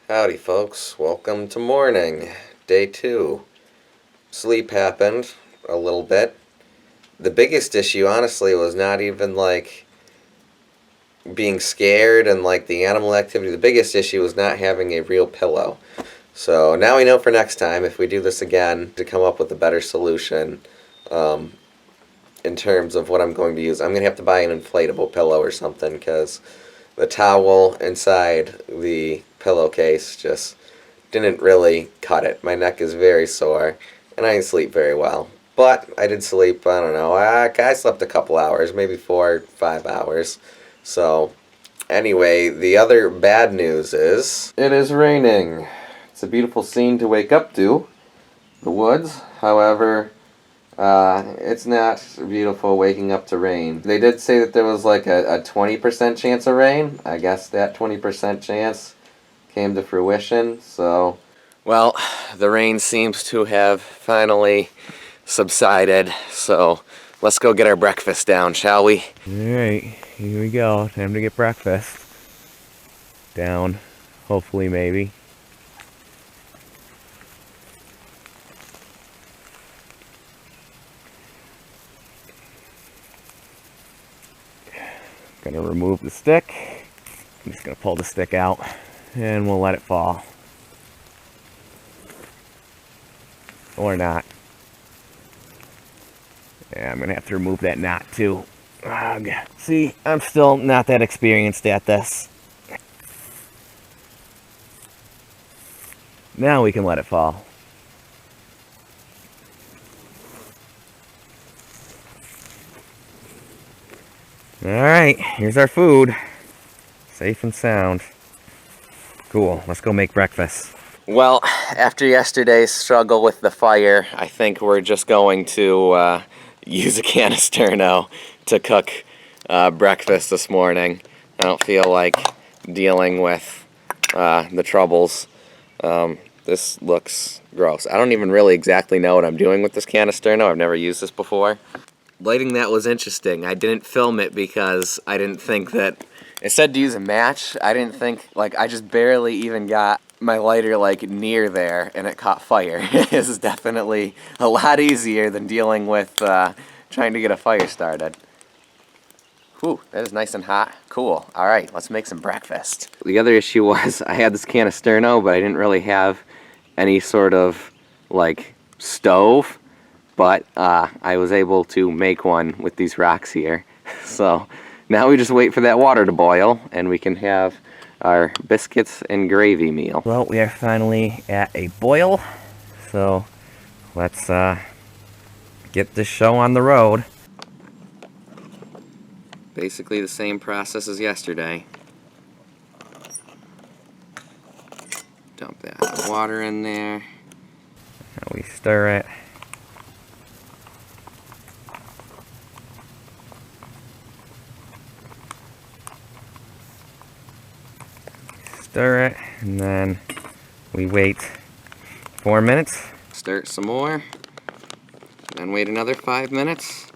Howdy folks, welcome to morning, day 2. Sleep happened a little bit. The biggest issue honestly was not even like being scared and like the animal activity. The biggest issue was not having a real pillow. So now we know for next time, if we do this again, to come up with a better solution in terms of what I'm going to use. I'm going to have to buy an inflatable pillow or something because the towel inside the pillowcase just didn't really cut it. My neck is very sore and I didn't sleep very well. But I did sleep, I don't know, I slept a couple hours, maybe 4 or 5 hours. So anyway, the other bad news is it is raining. It's a beautiful scene to wake up to, the woods. However, it's not beautiful waking up to rain. They did say that there was like a 20% chance of rain. I guess that 20% chance came to fruition, so... Well, the rain seems to have finally subsided, so let's go get our breakfast down, shall we? Alright, here we go. Time to get breakfast. Down. Hopefully, maybe. Gonna remove the stick. I'm just gonna pull the stick out and we'll let it fall. Or not. Yeah, I'm gonna have to remove that knot too. Ugh. See, I'm still not that experienced at this. Now we can let it fall. Alright, here's our food. Safe and sound. Cool, let's go make breakfast. Well, after yesterday's struggle with the fire, I think we're just going to use a can of sterno to cook breakfast this morning. I don't feel like dealing with the troubles. This looks gross. I don't even really exactly know what I'm doing with this can of sterno. I've never used this before. Lighting that was interesting. I didn't film it because I didn't think that... It said to use a match. I didn't think... Like, I just barely even got my lighter, like, near there, and it caught fire. This is definitely a lot easier than dealing with trying to get a fire started. Whew, that is nice and hot. Cool. All right, let's make some breakfast. The other issue was I had this can of sterno, but I didn't really have any sort of, like, stove. But I was able to make one with these rocks here. So now we just wait for that water to boil and we can have our biscuits and gravy meal. Well, we are finally at a boil. So let's get this show on the road. Basically the same process as yesterday. Dump that hot water in there. Now we stir it. Stir it, and then we wait 4 minutes. Stir it some more, then wait another 5 minutes,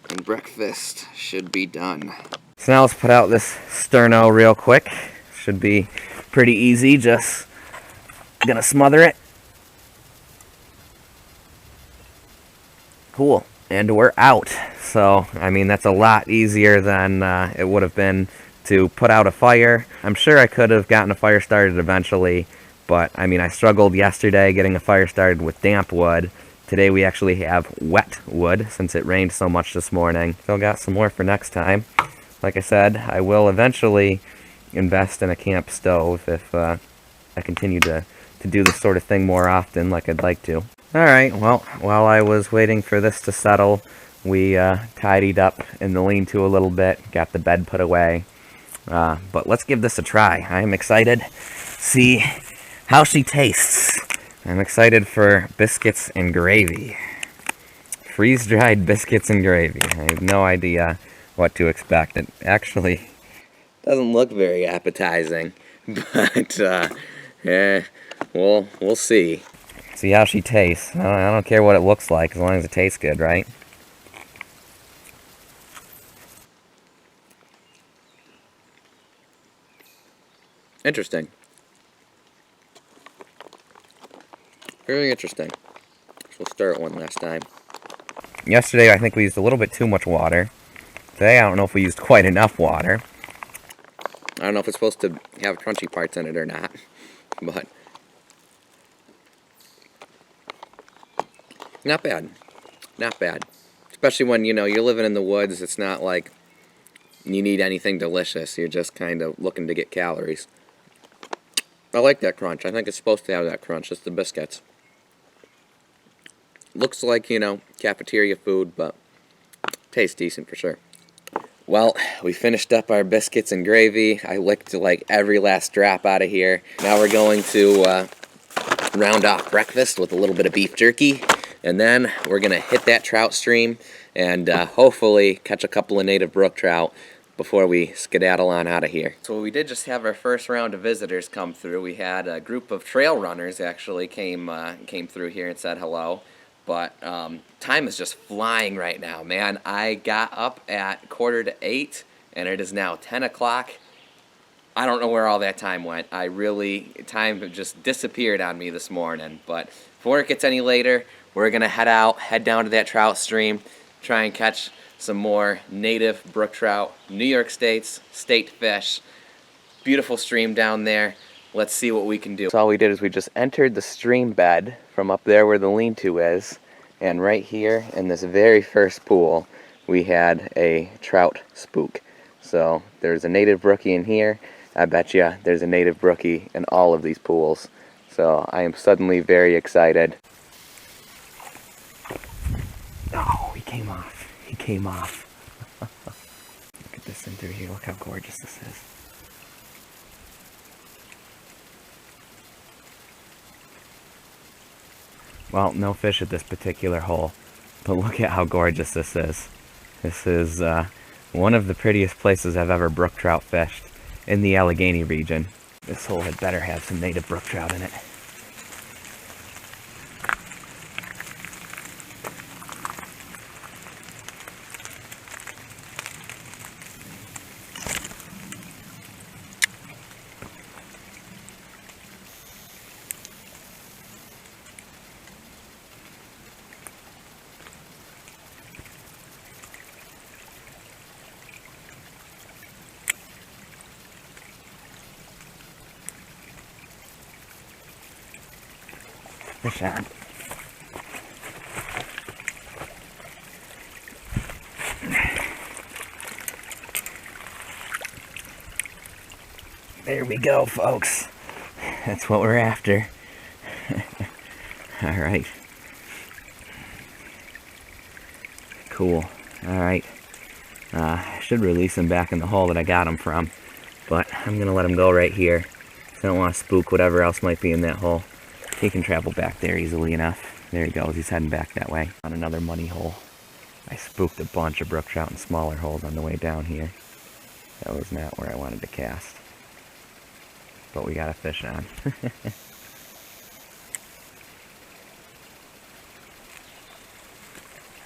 and breakfast should be done. So now let's put out this sterno real quick. Should be pretty easy, just gonna smother it. Cool, and we're out. So, I mean, that's a lot easier than it would have been to put out a fire. I'm sure I could have gotten a fire started eventually, but I mean, I struggled yesterday getting a fire started with damp wood. Today we actually have wet wood since it rained so much this morning. Still got some more for next time. Like I said, I will eventually invest in a camp stove if I continue to do this sort of thing more often like I'd like to. Alright, well, while I was waiting for this to settle, we tidied up in the lean-to a little bit, got the bed put away. But let's give this a try. I'm excited to see how she tastes. I'm excited for biscuits and gravy. Freeze-dried biscuits and gravy. I have no idea what to expect. It actually Doesn't look very appetizing, but yeah, we'll see. See how she tastes. I don't care what it looks like as long as it tastes good, right? Interesting. Very interesting. So we'll stir it one last time. Yesterday, I think we used a little bit too much water. Today, I don't know if we used quite enough water. I don't know if it's supposed to have crunchy parts in it or not, but not bad. Not bad. Especially when, you're living in the woods. It's not like you need anything delicious. You're just kind of looking to get calories. I like that crunch. I think it's supposed to have that crunch. It's the biscuits. Looks like, cafeteria food, but tastes decent for sure. Well, we finished up our biscuits and gravy. I licked like every last drop out of here. Now we're going to round off breakfast with a little bit of beef jerky. And then we're going to hit that trout stream and hopefully catch a couple of native brook trout before we skedaddle on out of here. So we did just have our first round of visitors come through. We had a group of trail runners actually came through here and said hello. But time is just flying right now, man. I got up at 7:45 and it is now 10 o'clock. I don't know where all that time went. Time just disappeared on me this morning. But before it gets any later, we're going to head down to that trout stream, try and catch some more native brook trout, New York State's state fish. Beautiful stream down there. Let's see what we can do. So all we did is we just entered the stream bed from up there where the lean-to is, and right here in this very first pool, we had a trout spook. So there's a native brookie in here. I bet you there's a native brookie in all of these pools. So I am suddenly very excited. Oh, he came off. He came off. Look at this in through here. Look how gorgeous this is. Well, no fish at this particular hole, but look at how gorgeous this is. This is one of the prettiest places I've ever brook trout fished in the Allegheny region. This hole had better have some native brook trout in it. Fish on. There we go, folks. That's what we're after. Alright. Cool. Alright. I should release him back in the hole that I got him from, but I'm going to let him go right here. I don't want to spook whatever else might be in that hole. He can travel back there easily enough. There he goes. He's heading back that way. On another money hole. I spooked a bunch of brook trout in smaller holes on the way down here. That was not where I wanted to cast. But we got a fish on.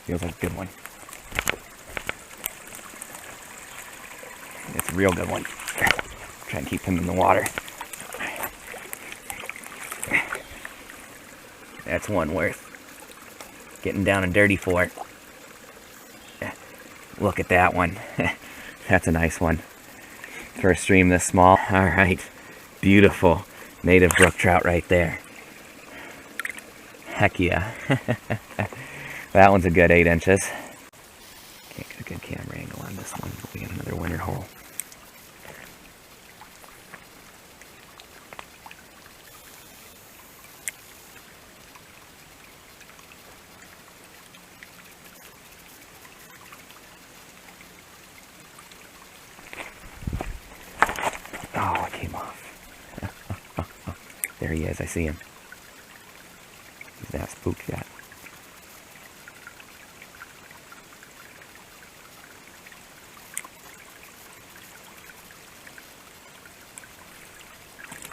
Feels like a good one. It's a real good one. Try and keep him in the water. That's one worth getting down and dirty for. Look at that one. That's a nice one for a stream this small. Alright, beautiful native brook trout right there. Heck yeah. That one's a good 8 inches. Can't get a good camera angle on this one. We got another winter hole. Oh, it came off. There he is, I see him. He's not spooked yet.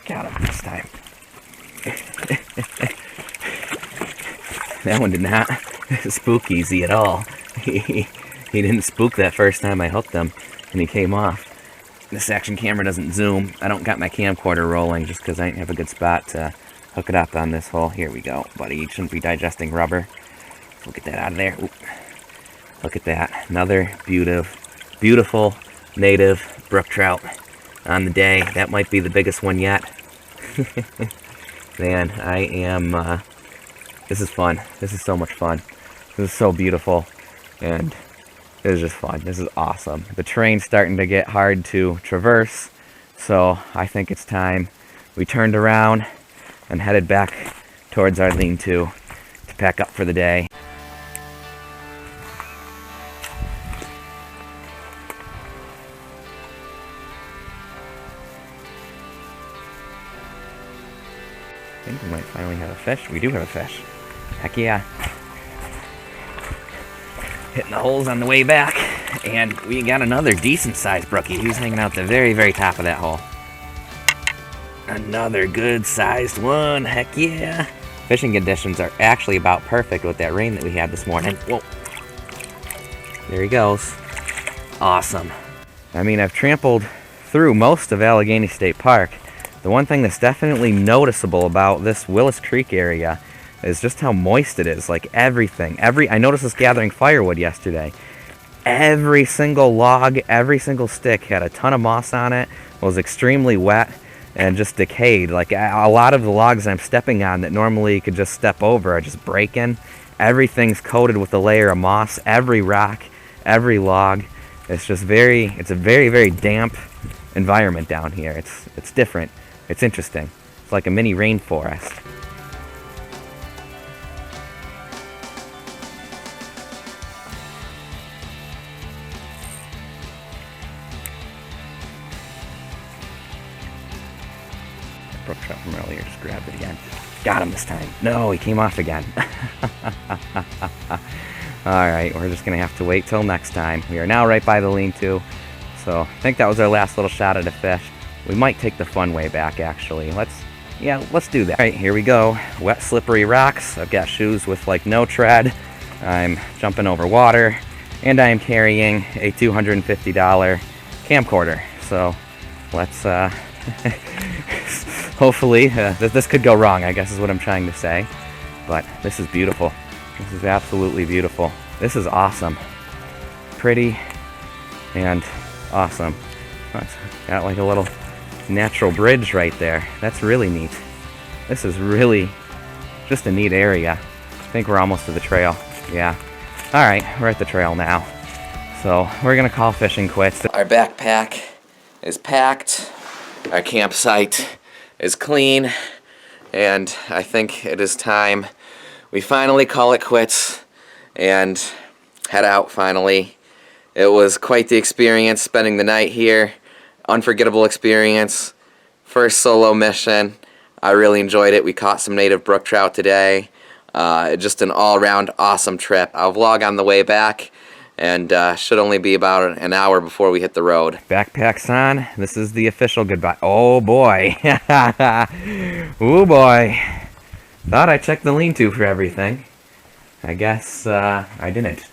Got him this time. That one did not spook easy at all. He didn't spook that first time I hooked him, and he came off. This action camera doesn't zoom. I don't got my camcorder rolling just because I didn't have a good spot to hook it up on this hole. Here we go, buddy. You shouldn't be digesting rubber. We'll get that out of there. Oop. Look at that. Another beautiful native brook trout on the day. That might be the biggest one yet. Man, I am, this is fun. This is so much fun. This is so beautiful, and it is just fun. This is awesome. The terrain's starting to get hard to traverse, so I think it's time we turned around and headed back towards our lean-to pack up for the day. I think we might finally have a fish. We do have a fish. Heck yeah. Hitting the holes on the way back, and we got another decent-sized brookie. He's hanging out the very, very top of that hole. Another good-sized one. Heck yeah. Fishing conditions are actually about perfect with that rain that we had this morning. Whoa. There he goes. Awesome. I mean, I've trampled through most of Allegany State Park. The one thing that's definitely noticeable about this Willis Creek area is just how moist it is. Like everything. I noticed this gathering firewood yesterday. Every single log, every single stick had a ton of moss on it, was extremely wet, and just decayed. Like a lot of the logs I'm stepping on that normally you could just step over are just breaking. Everything's coated with a layer of moss. Every rock, every log. It's a very, very damp environment down here. It's different. It's interesting. It's like a mini rainforest. Brook trout from earlier just grabbed it again. Got him this time. No, he came off again. Alright, we're just going to have to wait till next time. We are now right by the lean-to, so I think that was our last little shot at a fish. We might take the fun way back, actually. Let's do that. Alright, here we go. Wet, slippery rocks. I've got shoes with, like, no tread. I'm jumping over water, and I am carrying a $250 camcorder. So, let's, hopefully, this could go wrong, I guess is what I'm trying to say. But this is beautiful. This is absolutely beautiful. This is awesome. Pretty and awesome. Oh, it's got like a little natural bridge right there. That's really neat. This is really just a neat area. I think we're almost to the trail. Yeah. Alright, we're at the trail now. So we're gonna call fishing quits. Our backpack is packed. Our campsite is clean. And I think it is time we finally call it quits and head out finally. It was quite the experience spending the night here. Unforgettable experience. First solo mission. I really enjoyed it. We caught some native brook trout today. Just an all-around awesome trip. I'll vlog on the way back, and should only be about an hour before we hit the road. Backpack's on. This is the official goodbye. Oh boy. Oh boy. Thought I checked the lean-to for everything. I guess I didn't.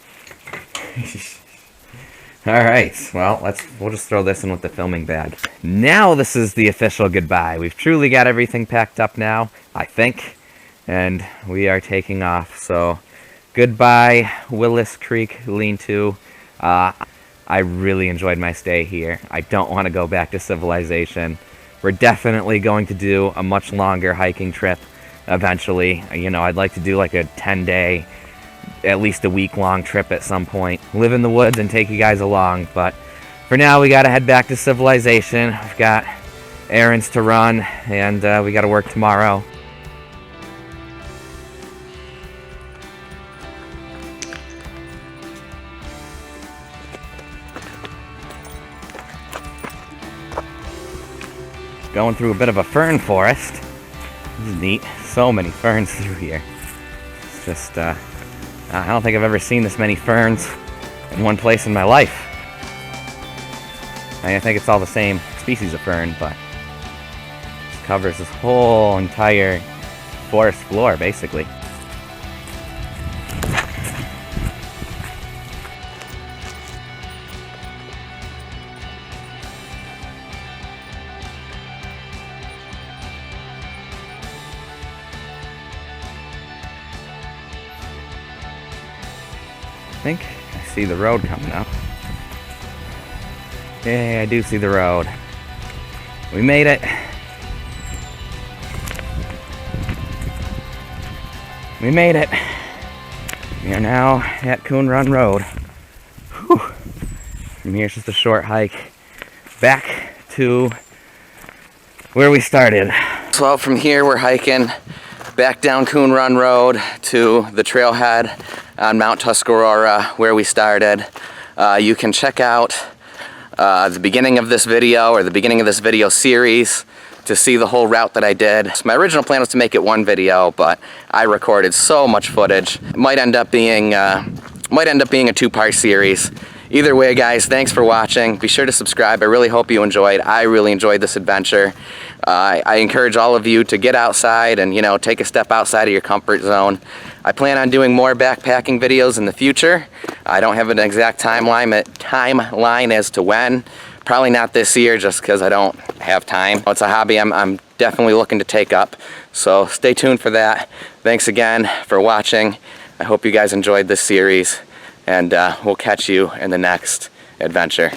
Alright, well, we'll just throw this in with the filming bag. Now this is the official goodbye. We've truly got everything packed up now, I think, and we are taking off. So, goodbye, Willis Creek Lean-To. I really enjoyed my stay here. I don't want to go back to civilization. We're definitely going to do a much longer hiking trip eventually. You know, I'd like to do like a 10-day, at least a week-long trip at some point. Live in the woods and take you guys along, but for now we gotta head back to civilization. We've got errands to run, and we gotta work tomorrow. Going through a bit of a fern forest. This is neat. So many ferns through here. It's just, I don't think I've ever seen this many ferns in one place in my life. I think it's all the same species of fern, but it covers this whole entire forest floor, basically. think I see the road coming up. Yeah, I do see the road. We made it. We made it. We are now at Coon Run Road. Whew. From here, it's just a short hike back to where we started. So from here, we're hiking back down Coon Run Road to the trailhead on Mount Tuscarora where we started. You can check out the beginning of this video or the beginning of this video series to see the whole route that I did. So my original plan was to make it one video, but I recorded so much footage. It might end up being a two-part series. Either way, guys, thanks for watching. Be sure to subscribe. I really hope you enjoyed. I really enjoyed this adventure. I encourage all of you to get outside and, you know, take a step outside of your comfort zone. I plan on doing more backpacking videos in the future. I don't have an exact timeline as to when. Probably not this year just because I don't have time. It's a hobby I'm definitely looking to take up. So stay tuned for that. Thanks again for watching. I hope you guys enjoyed this series, and we'll catch you in the next adventure.